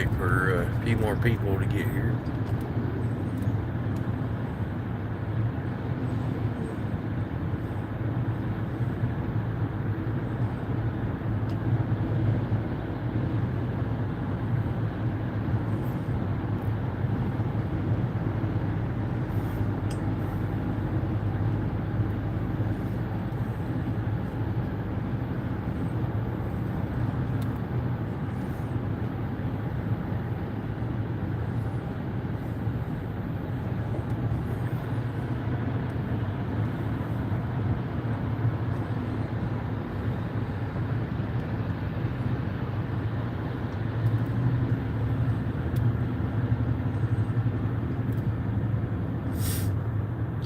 wait for a few more people to get here.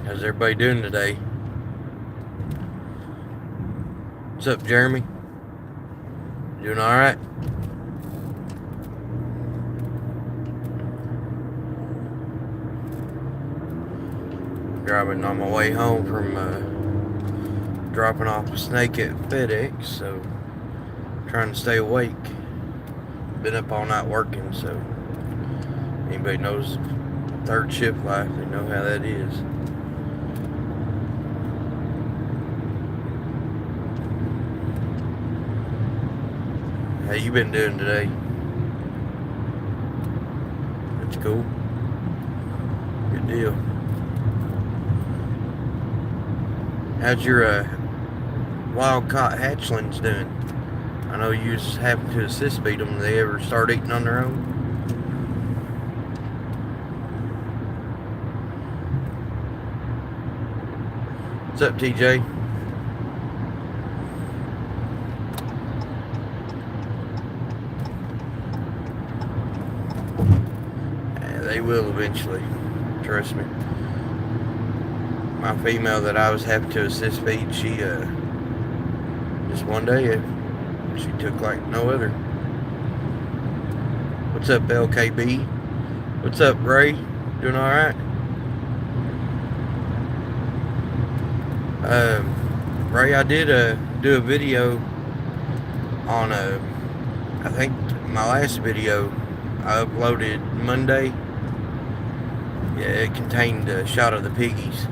How's everybody doing today? What's up, Jeremy? Doing all right? Driving on my way home from dropping off a snake at FedEx, so trying to stay awake. Been up all night working, so anybody knows third shift life, they know how that is. How you been doing today? That's cool. Good deal. How's your wild caught hatchlings doing? I know you just happen to assist feed them. Do they ever start eating on their own? What's up, TJ? They will eventually. Trust me. My female that I was happy to assist feed, she just one day she took like no other. What's up, LKB? What's up, Ray? Doing all right? Ray, I did do a video on I think my last video I uploaded Monday. Yeah, it contained a shot of the piggies.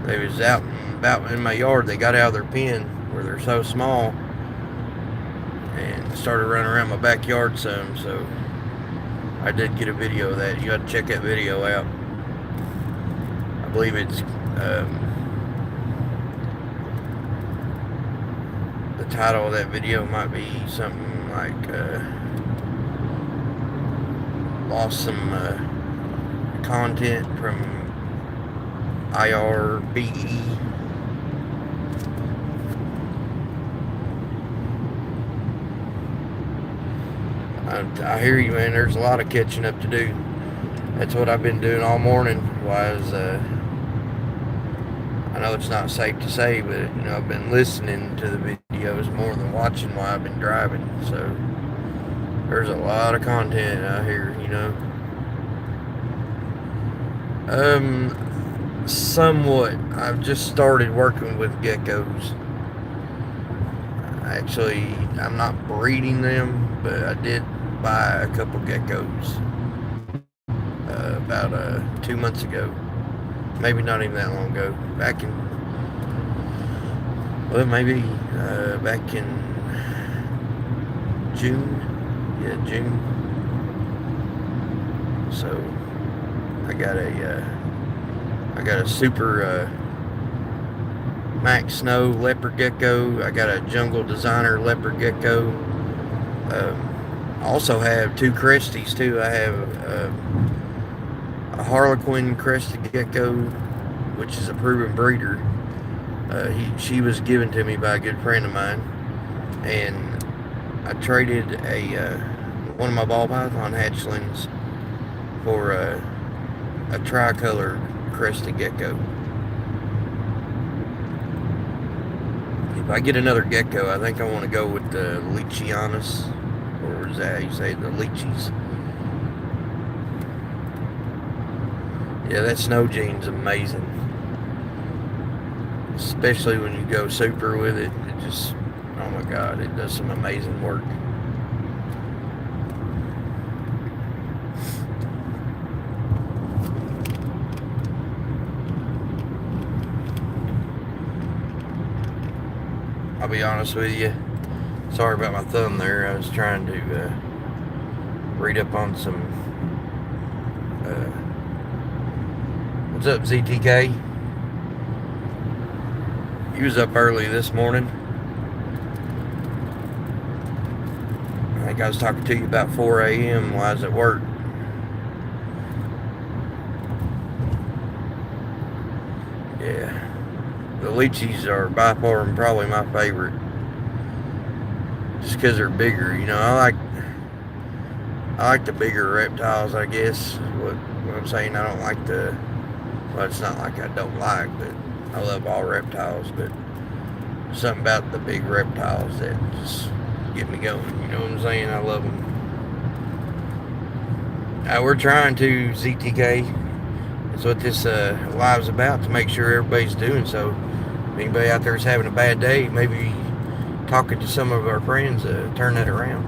They was out and about in my yard. They got out of their pen where they're so small and started running around my backyard some, so I did get a video of that. You got to check that video out. I believe it's the title of that video might be something like lost some content from IRBE. I hear you, man. There's a lot of catching up to do. That's what I've been doing all morning. I know it's not safe to say, but I've been listening to the videos more than watching while I've been driving. So there's a lot of content out here, Somewhat. I've just started working with geckos. Actually, I'm not breeding them, but I did buy a couple geckos about 2 months ago. Maybe not even that long ago. Back in June. Yeah, June. So I got a super Max Snow leopard gecko. I got a jungle designer leopard gecko. I also have two cresties too. I have a harlequin crested gecko, which is a proven breeder. She was given to me by a good friend of mine, and I traded one of my ball python hatchlings for a tricolor crested gecko. If I get another gecko, I think I want to go with the Leachianus, or is that how you say the Leachies? Yeah, that snow gene's amazing. Especially when you go super with it. It just, oh my God, it does some amazing work. I'll be honest with you. Sorry about my thumb there. I was trying to read up on some. What's up, ZTK? He was up early this morning. I think I was talking to you about 4 a.m. while I was at work. Yeah. The lychees are by far probably my favorite. Just because they're bigger, you know. I like the bigger reptiles, I guess. What I'm saying. I don't like the. Well, it's not like I don't like, but I love all reptiles. But something about the big reptiles that just get me going. You know what I'm saying? I love them. We're trying to ZTK. That's what this live's about, to make sure everybody's doing so. If anybody out there is having a bad day, maybe talking to some of our friends, turn that around.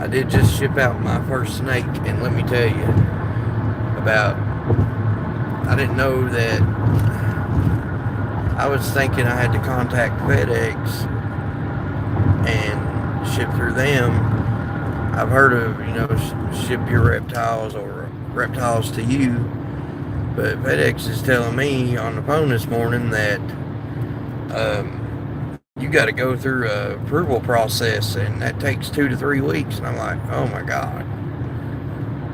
I did just ship out my first snake, and let me tell you I didn't know that. I was thinking I had to contact FedEx and ship through them. I've heard of, ship your reptiles or reptiles to you, but FedEx is telling me on the phone this morning that you got to go through a approval process, and that takes 2 to 3 weeks. And I'm like, oh my God,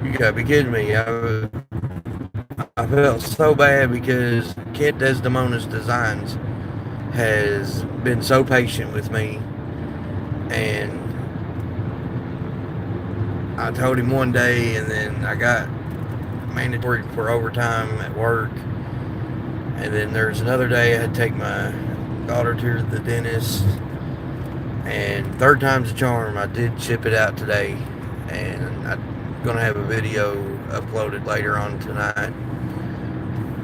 you gotta be kidding me. I felt so bad because Kent Desdemona's Designs has been so patient with me, and I told him one day, and then I got mandatory for overtime at work, and then there's another day I had to take my daughter to the dentist, and third time's a charm. I did ship it out today, and I'm gonna have a video uploaded later on tonight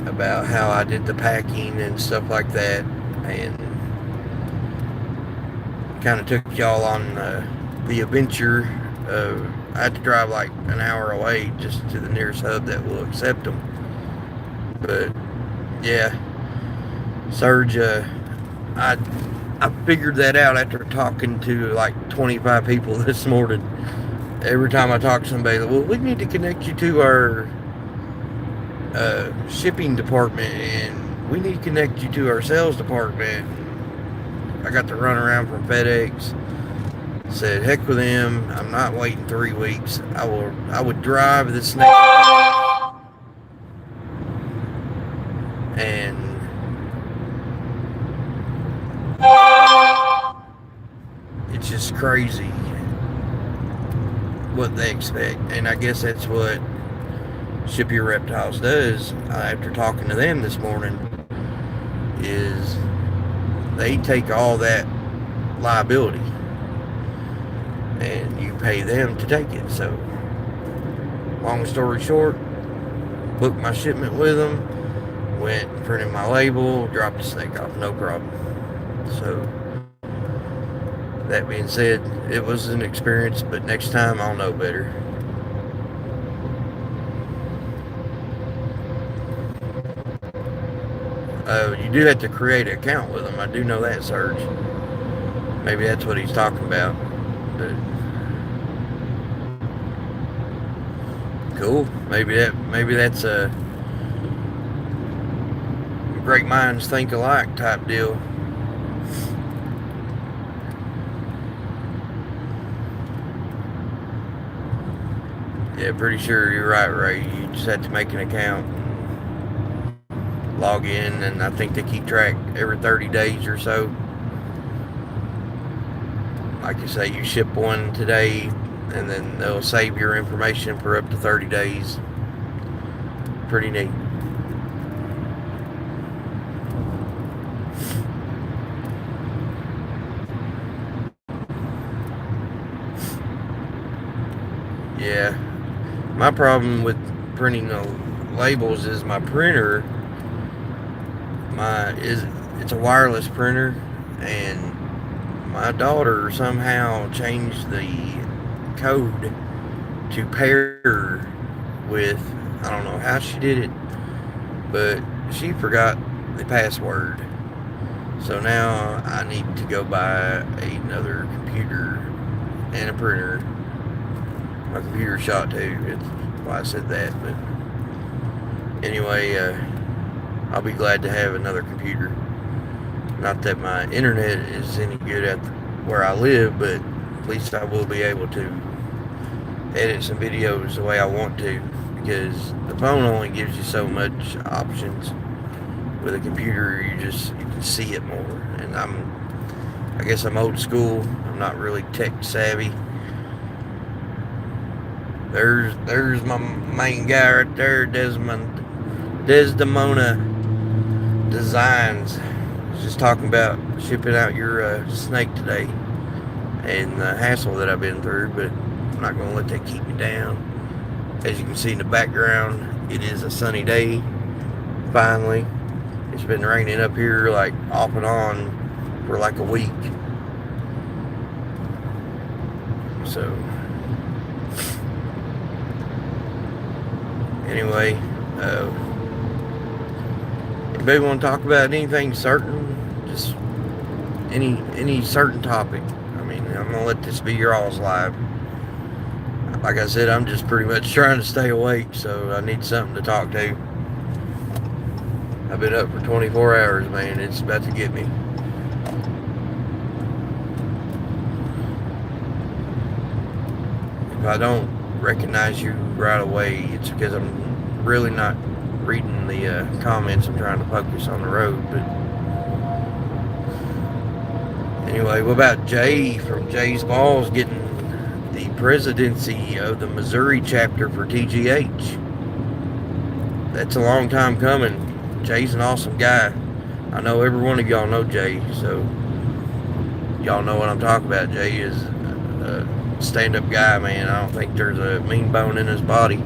about how I did the packing and stuff like that, and kind of took y'all on the adventure of, I had to drive like an hour away just to the nearest hub that will accept them. But yeah, Serge, I figured that out after talking to like 25 people this morning. Every time I talk to somebody, well, we need to connect you to our shipping department, and we need to connect you to our sales department. I got to run around from FedEx. Said, heck with them. I'm not waiting 3 weeks. I would drive the snake, and it's just crazy what they expect. And I guess that's what Ship Your Reptiles does. After talking to them this morning, is they take all that liability and you pay them to take it. So long story short, booked my shipment with them, went, printed my label, dropped the snake off, no problem. So that being said, it was an experience, but next time I'll know better. You do have to create an account with them. I do know that, Serge. Maybe that's what he's talking about. But cool. Maybe that's a great minds think alike type deal. Yeah, pretty sure you're right, Ray. You just have to make an account, log in, and I think they keep track every 30 days or so. Like you say, you ship one today, and then they'll save your information for up to 30 days. Pretty neat. Yeah, my problem with printing the labels is my printer. It's a wireless printer, and my daughter somehow changed the code to pair with, I don't know how she did it, but she forgot the password. So now I need to go buy another computer and a printer. My computer shot too. It's why I said that. But anyway, I'll be glad to have another computer. Not that my internet is any good at where I live, but at least I will be able to edit some videos the way I want to, because the phone only gives you so much options. With a computer, you can see it more. And I guess I'm old school. I'm not really tech savvy. There's my main guy right there, Desdemona Designs. Just talking about shipping out your snake today and the hassle that I've been through, but I'm not going to let that keep me down. As you can see in the background, it is a sunny day, finally. It's been raining up here like off and on for like a week. So, anyway, anybody want to talk about anything certain? Just any certain topic. I mean, I'm gonna let this be your all's live. Like I said, I'm just pretty much trying to stay awake, so I need something to talk to. I've been up for 24 hours, man. It's about to get me. If I don't recognize you right away, it's because I'm really not reading the comments. I'm trying to focus on the road. But anyway, what about Jay from Jay's Balls getting the presidency of the Missouri chapter for TGH? That's a long time coming. Jay's an awesome guy. I know every one of y'all know Jay, so y'all know what I'm talking about. Jay is a stand-up guy, man. I don't think there's a mean bone in his body.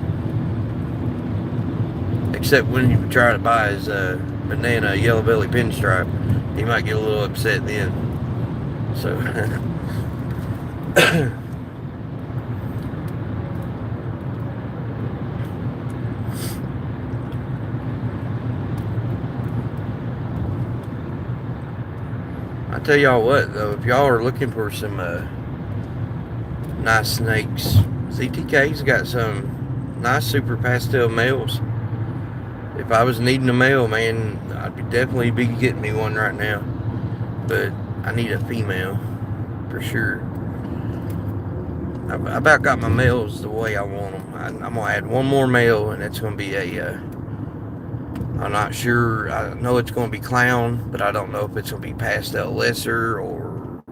Except when you try to buy his banana yellow belly pinstripe. He might get a little upset then. So I tell y'all what, though, if y'all are looking for some nice snakes, ZTK's got some nice super pastel males. If I was needing a male, man, I'd definitely be getting me one right now. But I need a female for sure. I about got my males the way I want them. I'm gonna add one more male, and it's gonna be a I'm not sure. I know it's going to be clown, but I don't know if it's going to be pastel lesser or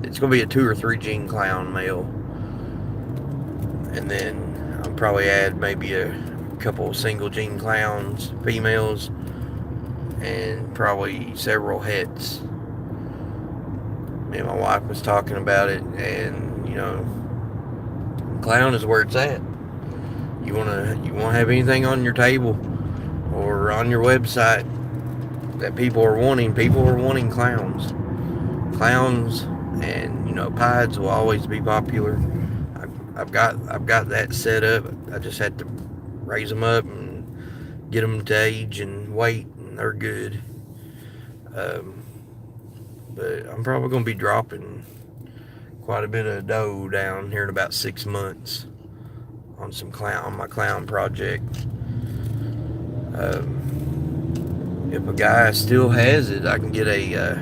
it's going to be a 2 or 3 gene clown male. And then I'll probably add maybe a couple of single gene clowns, females, and probably several hets. Me and my wife was talking about it, and clown is where it's at. You wanna have anything on your table or on your website that people are wanting clowns. Clowns and pieds will always be popular. I've got that set up. I just had to raise them up and get them to age and weight, and they're good. But I'm probably going to be dropping quite a bit of dough down here in about 6 months on my clown project. If a guy still has it, I can get a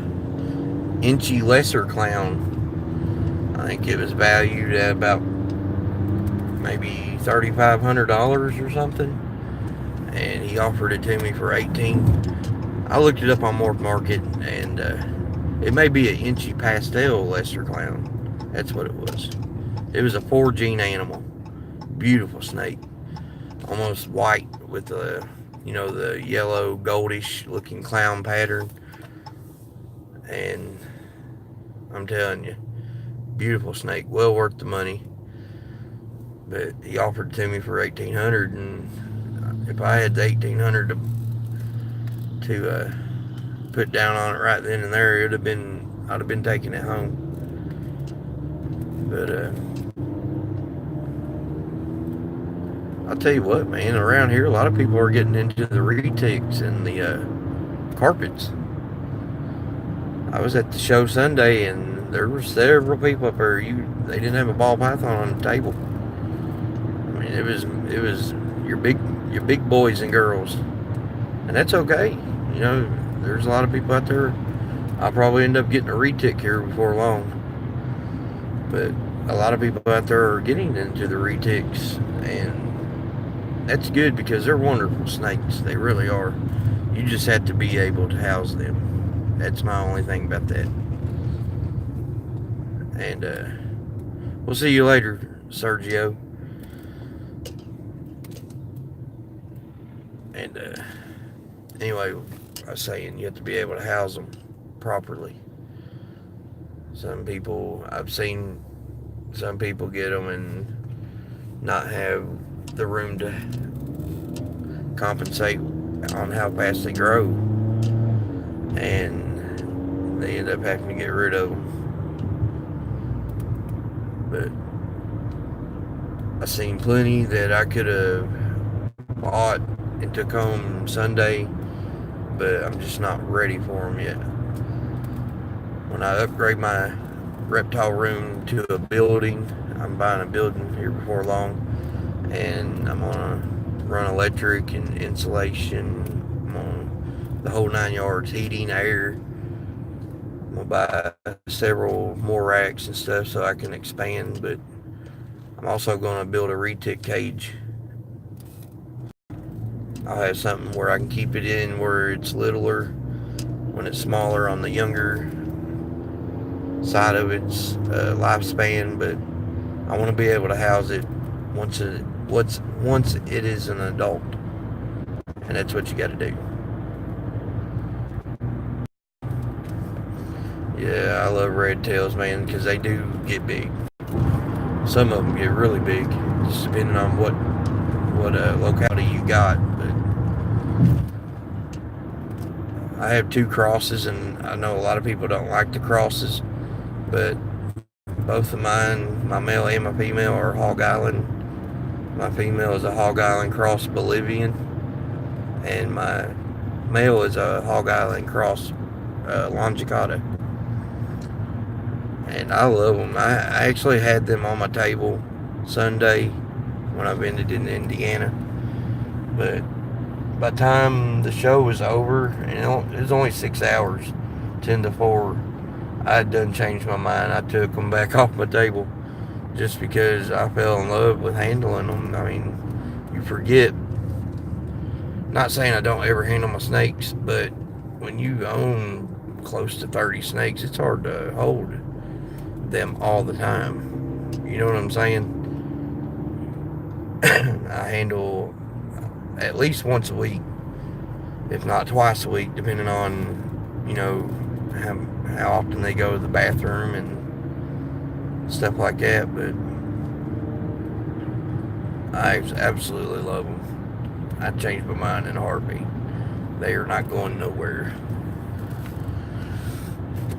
inchy lesser clown. I think it was valued at about maybe $3,500 or something, and he offered it to me for $18. I looked it up on Morph Market, and it may be an inchy pastel lesser clown. That's what it was. It was a 4 gene animal. Beautiful snake, almost white with the yellow goldish looking clown pattern. And I'm telling you, beautiful snake, well worth the money. But he offered it to me for $1,800, and if I had the $1,800 to put down on it right then and there, I'd have been taking it home. But I'll tell you what, man. Around here, a lot of people are getting into the retics and the carpets. I was at the show Sunday, and there were several people up there. They didn't have a ball python on the table. I mean, it was your big boys and girls, and that's okay. You know, there's a lot of people out there. I'll probably end up getting a retic here before long, but a lot of people out there are getting into the retics, and that's good because they're wonderful snakes. They really are. You just have to be able to house them. That's my only thing about that. And we'll see you later, Sergio. And anyway, I was saying you have to be able to house them properly. I've seen some people get them and not have the room to compensate on how fast they grow, and they end up having to get rid of them. But I seen plenty that I could have bought and took home Sunday, but I'm just not ready for them yet. When I upgrade my reptile room to a building, I'm buying a building here before long, and I'm gonna run electric and insulation. I'm on the whole 9 yards, heating, air. I'm gonna buy several more racks and stuff so I can expand, but I'm also gonna build a retic cage. I'll have something where I can keep it in where it's littler when it's smaller on the younger side of its lifespan, but I want to be able to house it once it is an adult, and that's what you got to do. Yeah, I love red tails, man, because they do get big. Some of them get really big, just depending on what locality you got. But I have 2 crosses, and I know a lot of people don't like the crosses, but both of mine, my male and my female, are Hog Island. My female is a Hog Island cross Bolivian, and my male is a Hog Island cross Longicata. And I love them. I actually had them on my table Sunday when I visited in Indiana, but by the time the show was over, and it was only 6 hours, 10 to 4, I had done changed my mind. I took them back off my table just because I fell in love with handling them. I mean, you forget. Not saying I don't ever handle my snakes, but when you own close to 30 snakes, it's hard to hold them all the time. You know what I'm saying? I handle at least once a week, if not twice a week, depending on, how often they go to the bathroom and stuff like that. But I absolutely love them. I'd change my mind in a heartbeat. They are not going nowhere.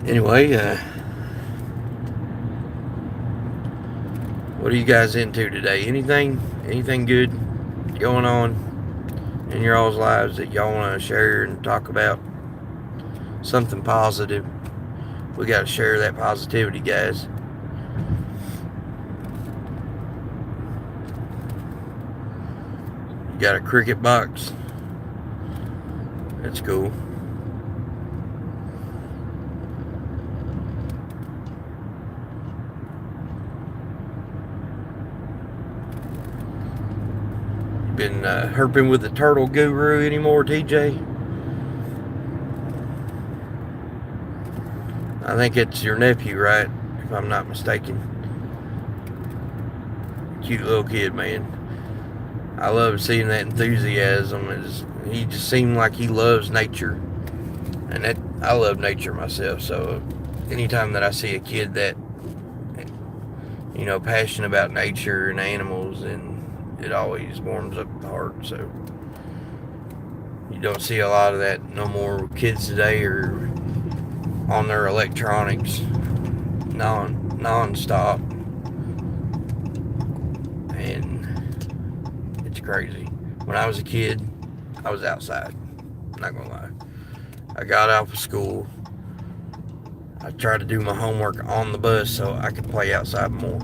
Anyway, what are you guys into today? Anything good going on in your all's lives that y'all want to share and talk about? Something positive. We got to share that positivity, guys. You got a cricket box. That's cool. You been herping with the turtle guru anymore, TJ? I think it's your nephew, right? If I'm not mistaken. Cute little kid, man. I love seeing that enthusiasm. He just seemed like he loves nature, and I love nature myself. So anytime that I see a kid that passionate about nature and animals, and it always warms up the heart. So you don't see a lot of that no more. Kids today are on their electronics non-stop, and it's crazy. When I was a kid, I was outside. Not gonna lie. I got out of school. I tried to do my homework on the bus so I could play outside more.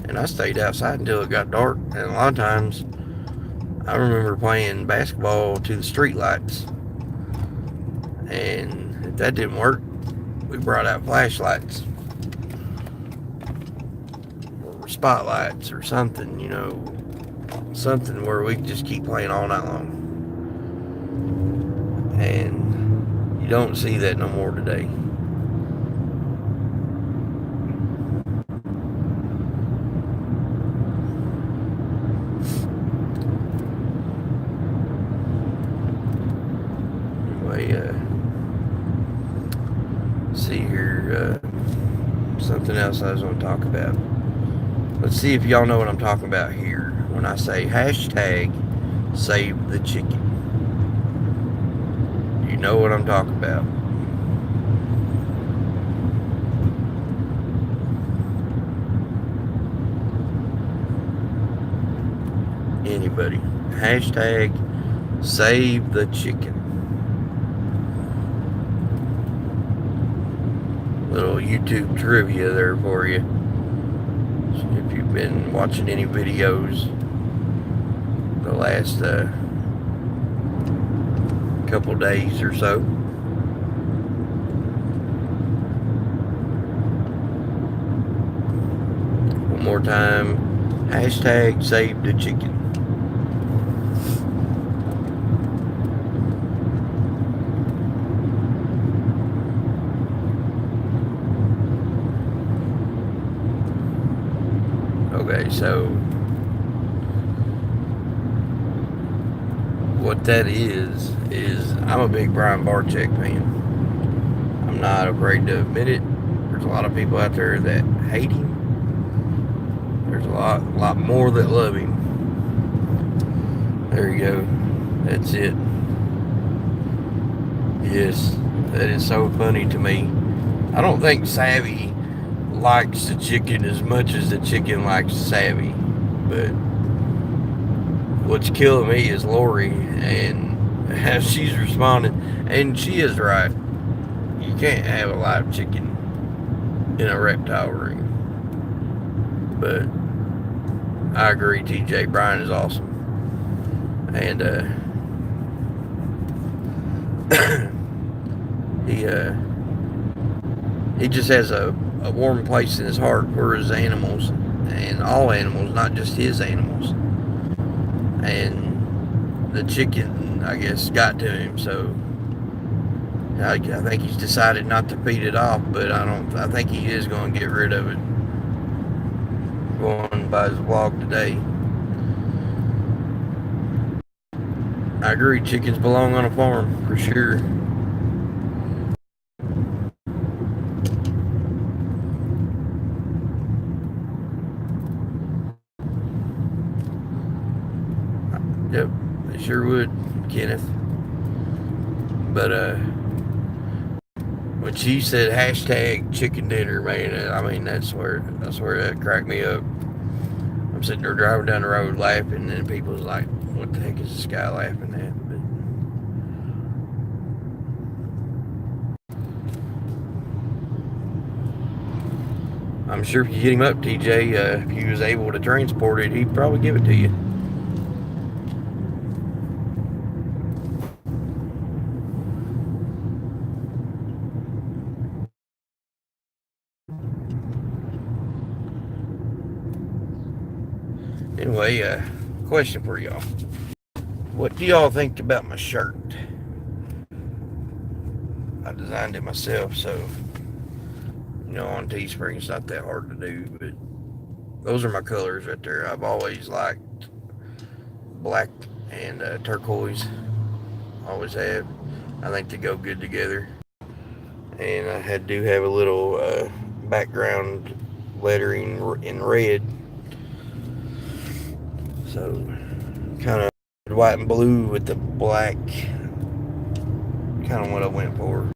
And I stayed outside until it got dark. And a lot of times, I remember playing basketball to the street lights. And if that didn't work, we brought out flashlights or spotlights or something, something where we could just keep playing all night long. And you don't see that no more today. Anyway, see here, something else I was going to talk about. Let's see if y'all know what I'm talking about here when I say hashtag save the chicken. You know what I'm talking about. Anybody? Hashtag save the chicken. Little YouTube trivia there for you. So if you've been watching any videos the last couple days or so. One more time, hashtag save the chicken. Okay, so what that is I'm a big Brian Barczyk fan. I'm not afraid to admit it. There's a lot of people out there that hate him. There's a lot more that love him. There you go. That's it. Yes, that is so funny to me. I don't think Savvy likes the chicken as much as the chicken likes Savvy. But what's killing me is Lori and how she's responding. And she is right. You can't have a live chicken in a reptile ring. But I agree, TJ. Brian is awesome. And he just has a warm place in his heart for his animals, and all animals, not just his animals. And the chicken, I guess, got to him, so I think he's decided not to feed it off, but I think he is going to get rid of it. Going by his vlog today. I agree, chickens belong on a farm, for sure. Yep, they sure would, Kenneth. But when she said hashtag chicken dinner, man, I mean that's where that cracked me up. I'm sitting there driving down the road laughing, and people's like, "What the heck is this guy laughing at?" But I'm sure if you hit him up, TJ, if he was able to transport it, he'd probably give it to you. Anyway, question for y'all. What do y'all think about my shirt? I designed it myself, so, on Teespring it's not that hard to do, but those are my colors right there. I've always liked black and turquoise. Always have. I think they go good together. And I do have a little background lettering in red. So, kind of white and blue with the black. Kind of what I went for.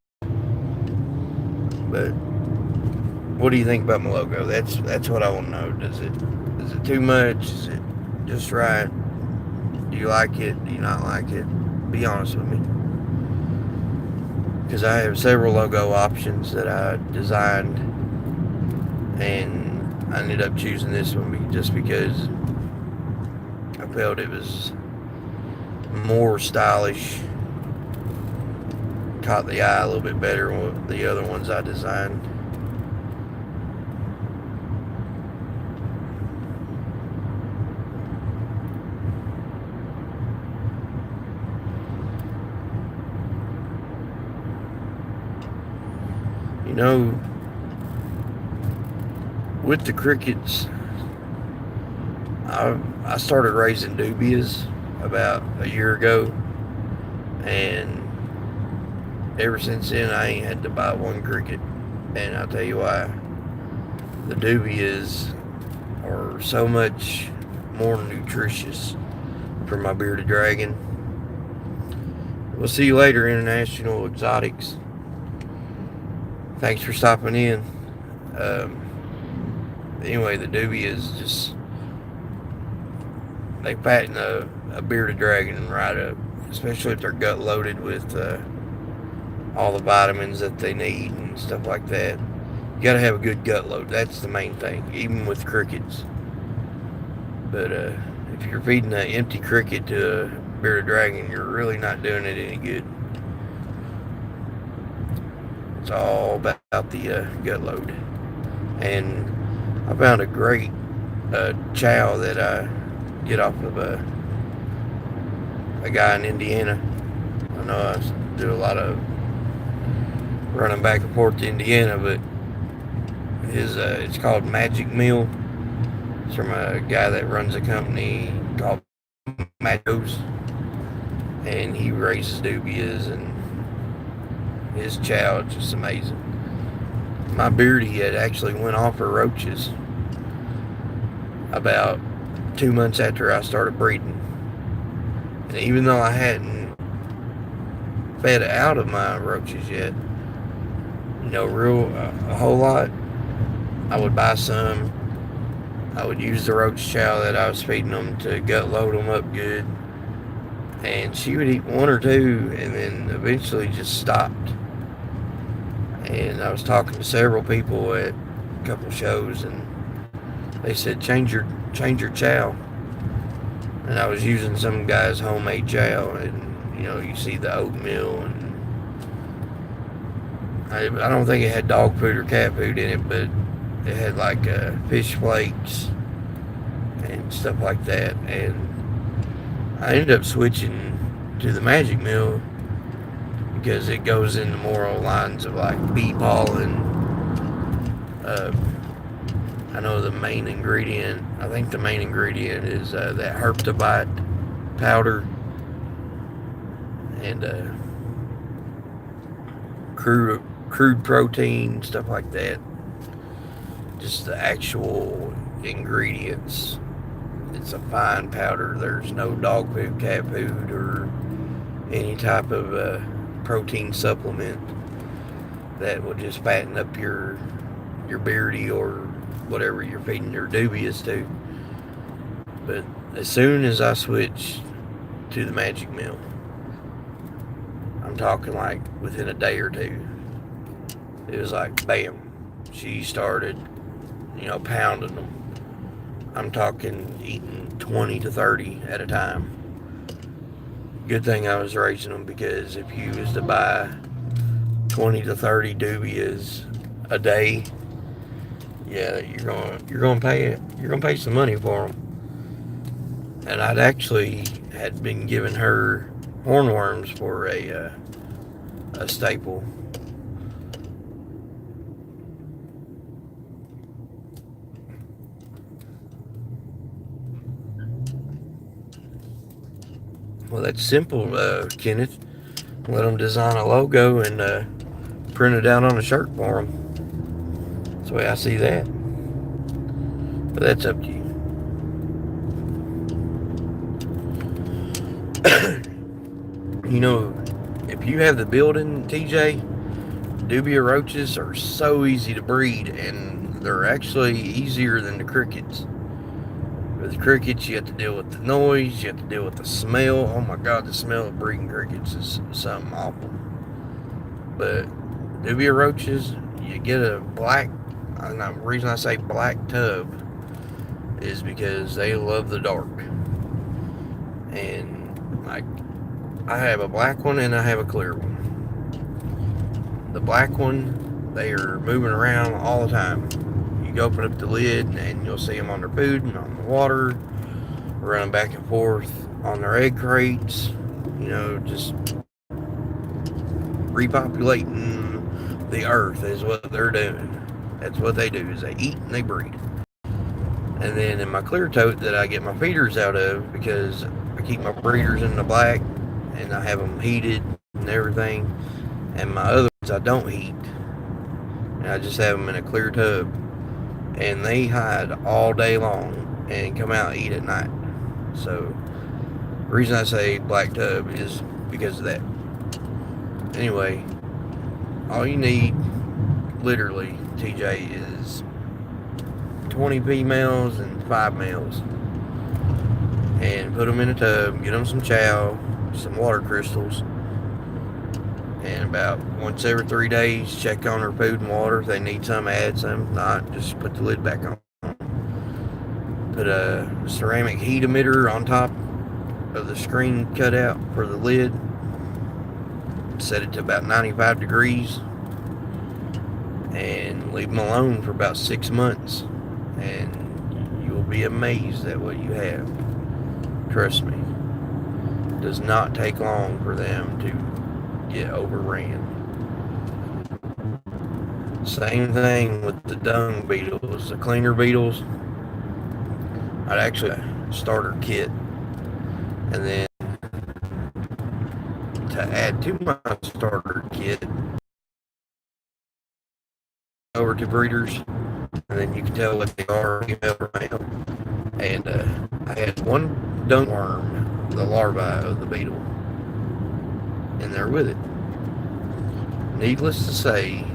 But what do you think about my logo? That's what I want to know. Is it too much? Is it just right? Do you like it? Do you not like it? Be honest with me. Because I have several logo options that I designed, and I ended up choosing this one just because I felt it was more stylish, caught the eye a little bit better than the other ones I designed. You know, with the crickets, I started raising dubias about a year ago, and ever since then I ain't had to buy one cricket. And I'll tell you why. The dubias are so much more nutritious for my bearded dragon. We'll see you later, International Exotics. Thanks for stopping in. Anyway, the dubias just, they fatten a bearded dragon right up, especially if they're gut loaded with all the vitamins that they need and stuff like that. You gotta have a good gut load. That's the main thing, even with crickets. But if you're feeding an empty cricket to a bearded dragon, you're really not doing it any good. It's all about the gut load. And I found a great chow that I get off of a guy in Indiana. I know I do a lot of running back and forth to Indiana, but it's called Magic Meal. It's from a guy that runs a company called Magos, and he raises dubias, and his chow is just amazing. My beardie had actually went off for roaches about 2 months after I started breeding, and even though I hadn't fed out of my roaches yet, a whole lot, I would buy some. I would use the roach chow that I was feeding them to gut load them up good, and she would eat one or two and then eventually just stopped. And I was talking to several people at a couple shows, and they said change your chow. And I was using some guy's homemade chow, and you see the oatmeal, and I don't think it had dog food or cat food in it, but it had like fish flakes and stuff like that. And I ended up switching to the Magic Meal because it goes into more lines of like bee pollen. I know the main ingredient, I think the main ingredient is that Herptobite powder and crude protein, stuff like that. Just the actual ingredients. It's a fine powder. There's no dog food, cat food, or any type of protein supplement that will just fatten up your beardie or whatever you're feeding your dubias to. But as soon as I switched to the Magic Meal, I'm talking like within a day or two, it was like bam, she started pounding them. I'm talking eating 20 to 30 at a time. Good thing I was raising them, because if you was to buy 20 to 30 dubias a day, yeah, you're gonna pay some money for them. And I'd actually had been giving her hornworms for a staple. Well, that's simple, Kenneth. Let them design a logo and print it out on a shirt for them. That's the way I see that. But that's up to you. If you have the building, TJ, dubia roaches are so easy to breed, and they're actually easier than the crickets. With crickets, you have to deal with the noise, you have to deal with the smell. Oh my God, the smell of breeding crickets is something awful. But dubia roaches, you get a black, the reason I say black tub is because they love the dark. And like, I have a black one and I have a clear one. The black one, they are moving around all the time. You can open up the lid and you'll see them on their food and on the water, running back and forth on their egg crates, just repopulating the earth is what they're doing. That's what they do, is they eat and they breed. And then in my clear tote that I get my feeders out of, because I keep my breeders in the black and I have them heated and everything, and my other ones I don't heat, and I just have them in a clear tub, and they hide all day long and come out and eat at night. So the reason I say black tub is because of that. Anyway, all you need, literally, TJ, is 20 females and 5 males. And put them in a tub, get them some chow, some water crystals, and about once every 3 days, check on their food and water. If they need some, add some. If not, just put the lid back on. Put a ceramic heat emitter on top of the screen cutout for the lid. Set it to about 95 degrees and leave them alone for about 6 months, and you will be amazed at what you have. Trust me, it does not take long for them to get overran. Same thing with the dung beetles, the cleaner beetles. I'd actually starter kit, and then to add to my starter kit, over to breeders, and then you can tell what they are, female or male. And I had one dung worm, the larvae of the beetle, in there with it. Needless to say,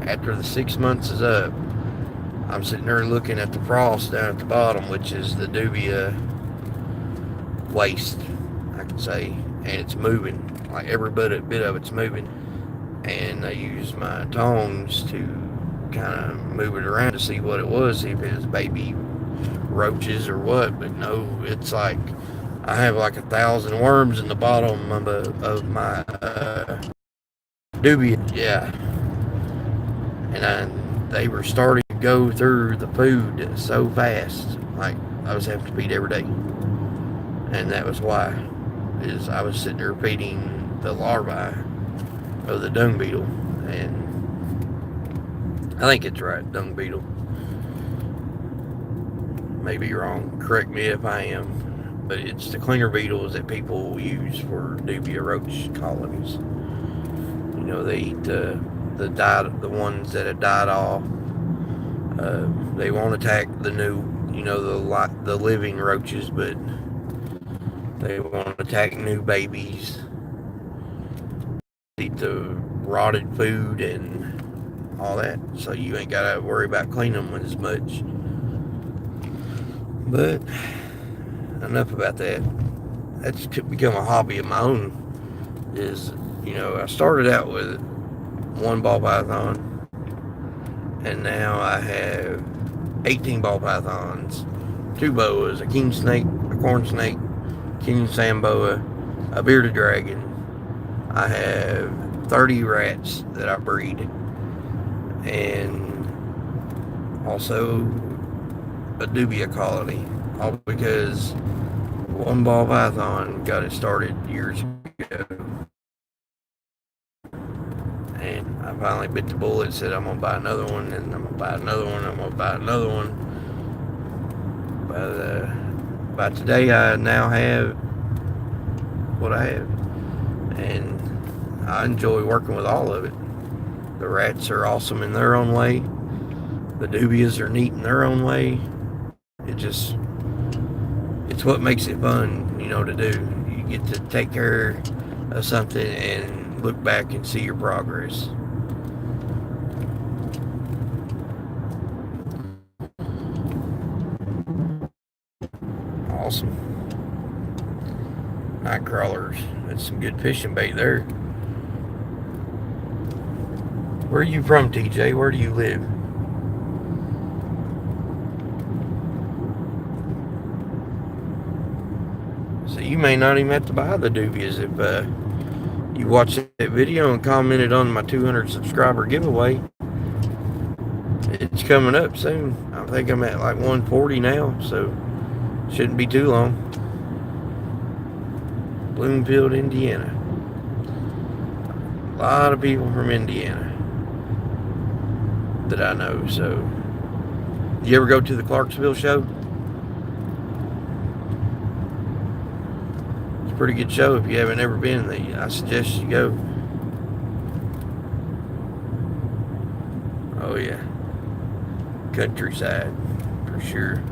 after the 6 months is up, I'm sitting there looking at the frost down at the bottom, which is the dubia waste, I can say, and it's moving. Like every bit of it's moving. And I used my tongs to kind of move it around to see what it was, see if it was baby roaches or what. But no, it's like I have like 1,000 worms in the bottom of my dubia. Yeah. And they were starting to go through the food so fast, like I was having to feed every day. And that was why, is I was sitting there feeding the larvae of the dung beetle, and I think it's right, dung beetle. Maybe wrong, correct me if I am, but it's the cleaner beetles that people use for dubia roach colonies. They eat the ones that have died off. They won't attack the new, the living roaches, but they won't attack new babies. Eat the rotted food and all that, so you ain't gotta worry about cleaning them as much. But enough about that. That's become a hobby of my own. I started out with one ball python, and now I have 18 ball pythons, 2 boas, a king snake, a corn snake, king sand boa, a bearded dragon. I have 30 rats that I breed, and also a dubia colony, all because one ball python got it started years ago. And I finally bit the bullet, said I'm going to buy another one, and I'm going to buy another one, I'm going to buy another one. But by today I now have what I have, and I enjoy working with all of it. The rats are awesome in their own way. The dubias are neat in their own way. It's what makes it fun, to do. You get to take care of something and look back and see your progress. awesome. Night crawlers. That's some good fishing bait there. Where are you from, TJ? Where do you live? So you may not even have to buy the doobies if you watched that video and commented on my 200 subscriber giveaway. It's coming up soon. I think I'm at like 140 now, so shouldn't be too long. Bloomfield, Indiana. A lot of people from Indiana that I know. So, you ever go to the Clarksville show? It's a pretty good show. If you haven't ever been, I suggest you go. Oh yeah, countryside for sure.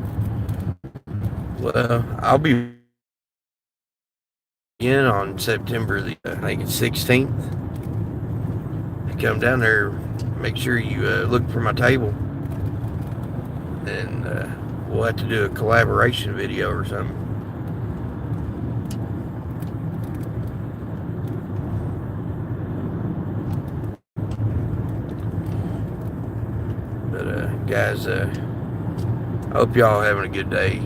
Well, I'll be in on September the I think it's 16th. Come down there, make sure you look for my table, and we'll have to do a collaboration video or something. But guys, I hope y'all having a good day.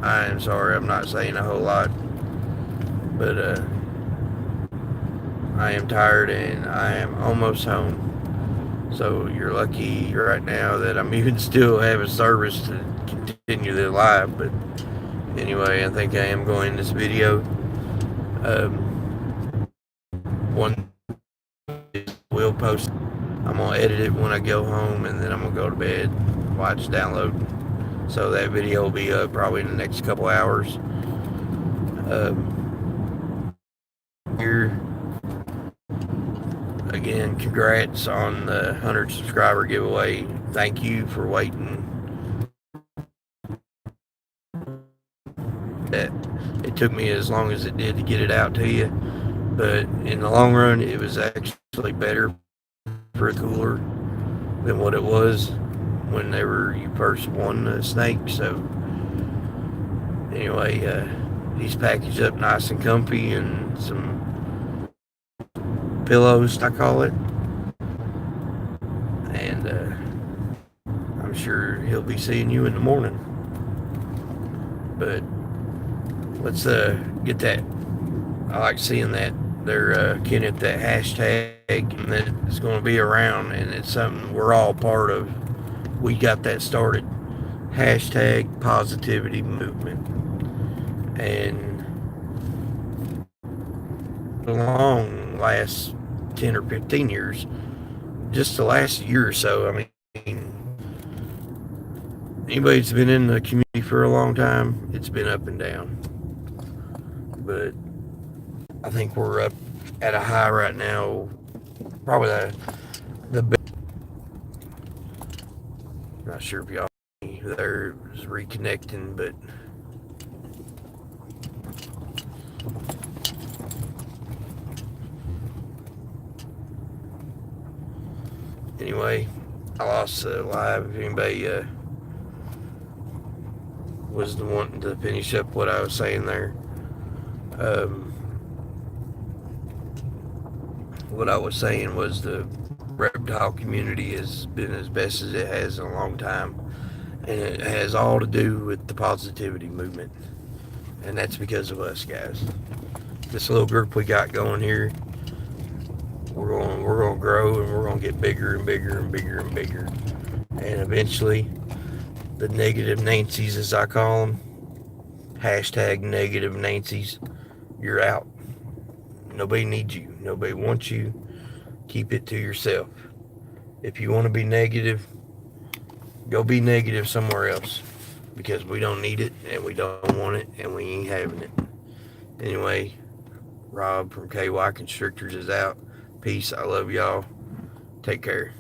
I am sorry I'm not saying a whole lot, but I am tired and I am almost home. So you're lucky right now that I'm even still having service to continue the live. But anyway, I think I am going this video. One will post. I'm gonna edit it when I go home, and then I'm gonna go to bed, watch, download. So that video will be up probably in the next couple hours. Here. Again, congrats on the 100 subscriber giveaway. Thank you for waiting. It took me as long as it did to get it out to you, but in the long run, it was actually better for a cooler than what it was whenever you first won the snake. So anyway, he's packaged up nice and comfy, and some pillows, I call it, and I'm sure he'll be seeing you in the morning. But let's get that. I like seeing that they're getting at that hashtag, and that it's going to be around, and it's something we're all part of. We got that started. Hashtag positivity movement, and long last 10 or 15 years, just the last year or so. I mean, anybody that's been in the community for a long time, it's been up and down. But I think we're up at a high right now. Probably the best. Not sure if y'all there is reconnecting, but anyway, I lost live. If anybody was the wanting to finish up what I was saying there. What I was saying was the reptile community has been as best as it has in a long time, and it has all to do with the positivity movement, and that's because of us guys. This little group we got going here, we're going to grow, and we're going to get bigger and bigger and bigger and bigger, and eventually the negative Nancy's, as I call them, hashtag negative Nancy's, you're out. Nobody needs you. Nobody wants you. Keep it to yourself. If you want to be negative, go be negative somewhere else, because we don't need it, and we don't want it, and we ain't having it. Anyway, Rob from KY Constrictors is out. Peace. I love y'all. Take care.